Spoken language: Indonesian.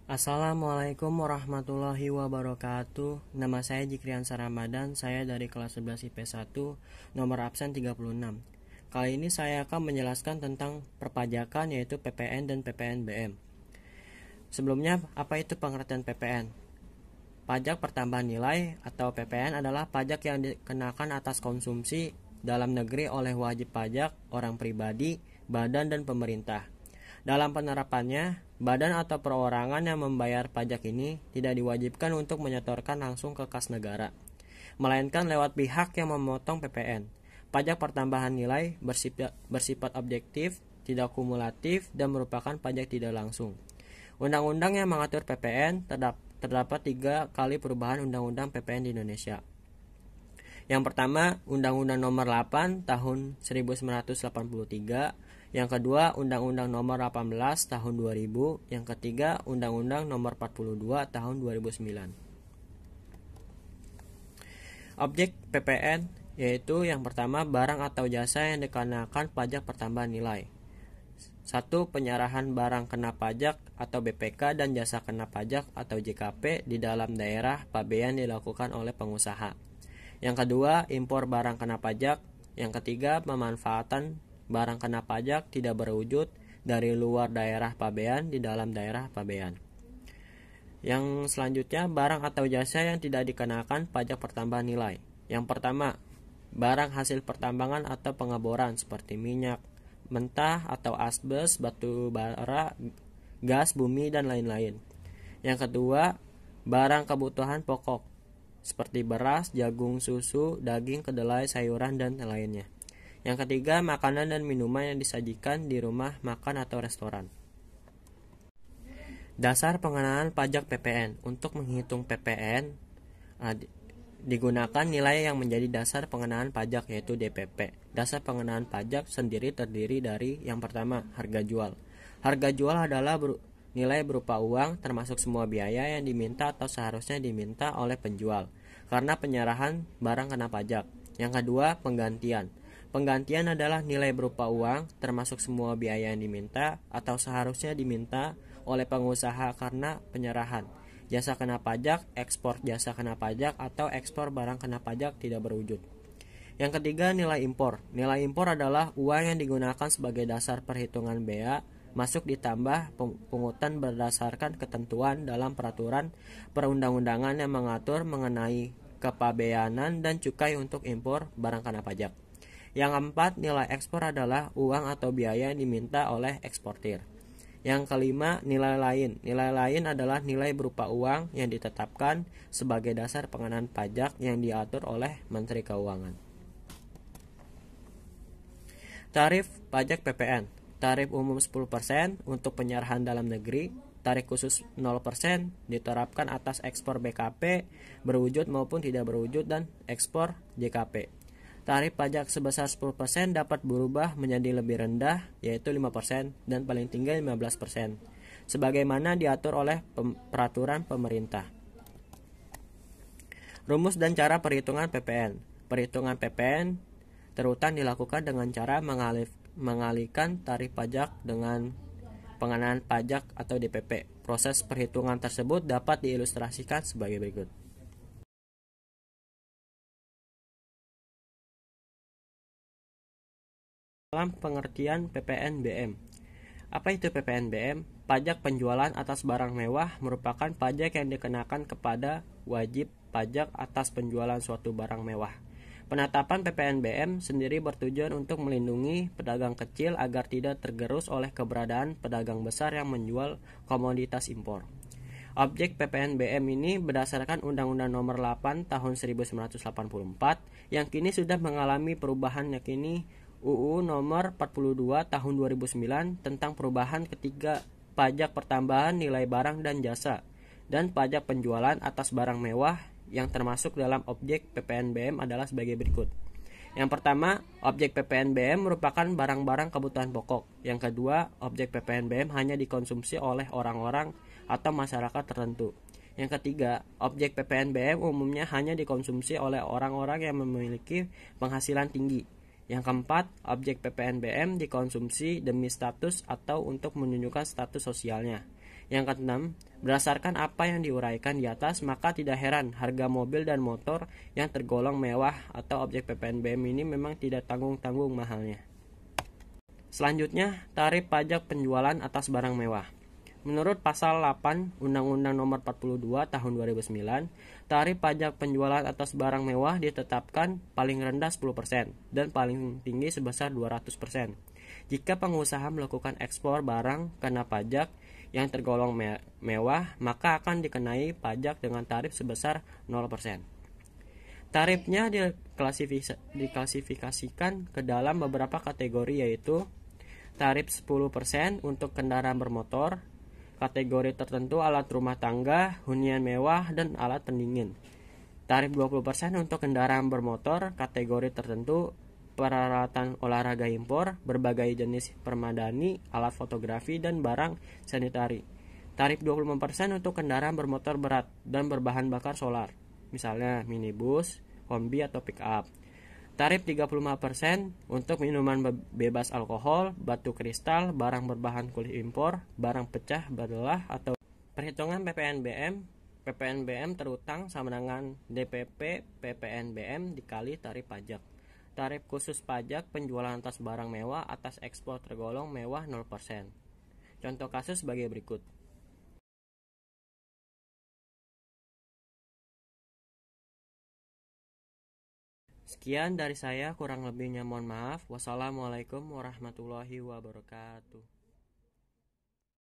Assalamualaikum warahmatullahi wabarakatuh. Nama saya Jikriansa Ramadan, saya dari kelas 11 IP 1, nomor absen 36. Kali ini saya akan menjelaskan tentang perpajakan yaitu PPN dan PPNBM. Sebelumnya, apa itu pengertian PPN? Pajak pertambahan nilai atau PPN adalah pajak yang dikenakan atas konsumsi dalam negeri oleh wajib pajak, orang pribadi, badan, dan pemerintah. Dalam penerapannya, badan atau perorangan yang membayar pajak ini tidak diwajibkan untuk menyetorkan langsung ke kas negara, melainkan lewat pihak yang memotong PPN. Pajak pertambahan nilai bersifat objektif, tidak kumulatif, dan merupakan pajak tidak langsung. Undang-undang yang mengatur PPN terdapat 3 kali perubahan undang-undang PPN di Indonesia. Yang pertama, Undang-Undang Nomor 8 Tahun 1983. Yang kedua, Undang-Undang Nomor 18 Tahun 2000. Yang ketiga, Undang-Undang Nomor 42 Tahun 2009. Objek PPN yaitu yang pertama, barang atau jasa yang dikenakan pajak pertambahan nilai. 1. Penyerahan barang kena pajak atau BPK dan jasa kena pajak atau JKP di dalam daerah pabean dilakukan oleh pengusaha. Yang kedua, impor barang kena pajak. Yang ketiga, pemanfaatan barang kena pajak tidak berwujud dari luar daerah pabean di dalam daerah pabean. Yang selanjutnya, barang atau jasa yang tidak dikenakan pajak pertambahan nilai. Yang pertama, barang hasil pertambangan atau pengeboran seperti minyak mentah atau asbes, batu bara, gas bumi, dan lain-lain. Yang kedua, barang kebutuhan pokok seperti beras, jagung, susu, daging, kedelai, sayuran, dan lainnya. Yang ketiga, makanan dan minuman yang disajikan di rumah makan atau restoran. Dasar pengenaan pajak PPN. Untuk menghitung PPN digunakan nilai yang menjadi dasar pengenaan pajak yaitu DPP. Dasar pengenaan pajak sendiri terdiri dari yang pertama, harga jual. Harga jual adalah nilai berupa uang termasuk semua biaya yang diminta atau seharusnya diminta oleh penjual karena penyerahan barang kena pajak. Yang kedua, penggantian. Penggantian adalah nilai berupa uang termasuk semua biaya yang diminta atau seharusnya diminta oleh pengusaha karena penyerahan. Jasa kena pajak, ekspor jasa kena pajak, atau ekspor barang kena pajak tidak berwujud. Yang ketiga, nilai impor. Nilai impor adalah uang yang digunakan sebagai dasar perhitungan bea masuk ditambah pungutan berdasarkan ketentuan dalam peraturan perundang-undangan yang mengatur mengenai kepabeanan dan cukai untuk impor barang kena pajak. Yang keempat, nilai ekspor adalah uang atau biaya yang diminta oleh eksportir. Yang kelima, nilai lain. Nilai lain adalah nilai berupa uang yang ditetapkan sebagai dasar pengenaan pajak yang diatur oleh Menteri Keuangan. Tarif pajak PPN. Tarif umum 10% untuk penyerahan dalam negeri. Tarif khusus 0% diterapkan atas ekspor BKP berwujud maupun tidak berwujud dan ekspor JKP. Tarif pajak sebesar 10% dapat berubah menjadi lebih rendah, yaitu 5%, dan paling tinggi 15%, sebagaimana diatur oleh peraturan pemerintah. Rumus dan cara perhitungan PPN. Perhitungan PPN terutang dilakukan dengan cara mengalihkan tarif pajak dengan pengenaan pajak atau DPP. Proses perhitungan tersebut dapat diilustrasikan sebagai berikut. Dalam pengertian PPNBM. Apa itu PPNBM? Pajak penjualan atas barang mewah merupakan pajak yang dikenakan kepada wajib pajak atas penjualan suatu barang mewah. Penetapan PPNBM sendiri bertujuan untuk melindungi pedagang kecil agar tidak tergerus oleh keberadaan pedagang besar yang menjual komoditas impor. Objek PPNBM ini berdasarkan Undang-Undang Nomor 8 Tahun 1984 yang kini sudah mengalami perubahan, yakni UU Nomor 42 Tahun 2009 tentang perubahan ketiga pajak pertambahan nilai barang dan jasa dan pajak penjualan atas barang mewah yang termasuk dalam objek PPNBM adalah sebagai berikut. Yang pertama, objek PPNBM merupakan barang-barang kebutuhan pokok. Yang kedua, objek PPNBM hanya dikonsumsi oleh orang-orang atau masyarakat tertentu. Yang ketiga, objek PPNBM umumnya hanya dikonsumsi oleh orang-orang yang memiliki penghasilan tinggi. Yang keempat, objek PPNBM dikonsumsi demi status atau untuk menunjukkan status sosialnya. Yang keenam, berdasarkan apa yang diuraikan di atas, maka tidak heran harga mobil dan motor yang tergolong mewah atau objek PPNBM ini memang tidak tanggung-tanggung mahalnya. Selanjutnya, tarif pajak penjualan atas barang mewah. Menurut pasal 8 Undang-Undang Nomor 42 Tahun 2009, tarif pajak penjualan atas barang mewah ditetapkan paling rendah 10% dan paling tinggi sebesar 200%. Jika pengusaha melakukan ekspor barang kena pajak yang tergolong mewah, maka akan dikenai pajak dengan tarif sebesar 0%. Tarifnya diklasifikasikan ke dalam beberapa kategori, yaitu tarif 10% untuk kendaraan bermotor, kategori tertentu alat rumah tangga, hunian mewah, dan alat pendingin. Tarif 20% untuk kendaraan bermotor, kategori tertentu peralatan olahraga impor, berbagai jenis permadani, alat fotografi, dan barang sanitari. Tarif 25% untuk kendaraan bermotor berat dan berbahan bakar solar, misalnya minibus, kombi, atau pick up. Tarif 35% untuk minuman bebas alkohol, batu kristal, barang berbahan kulit impor, barang pecah belah, atau perhitungan PPNBM. PPNBM terutang sama dengan DPP PPNBM dikali tarif pajak. Tarif khusus pajak penjualan atas barang mewah atas ekspor tergolong mewah 0%. Contoh kasus sebagai berikut. Sekian dari saya, kurang lebihnya mohon maaf. Wassalamualaikum warahmatullahi wabarakatuh.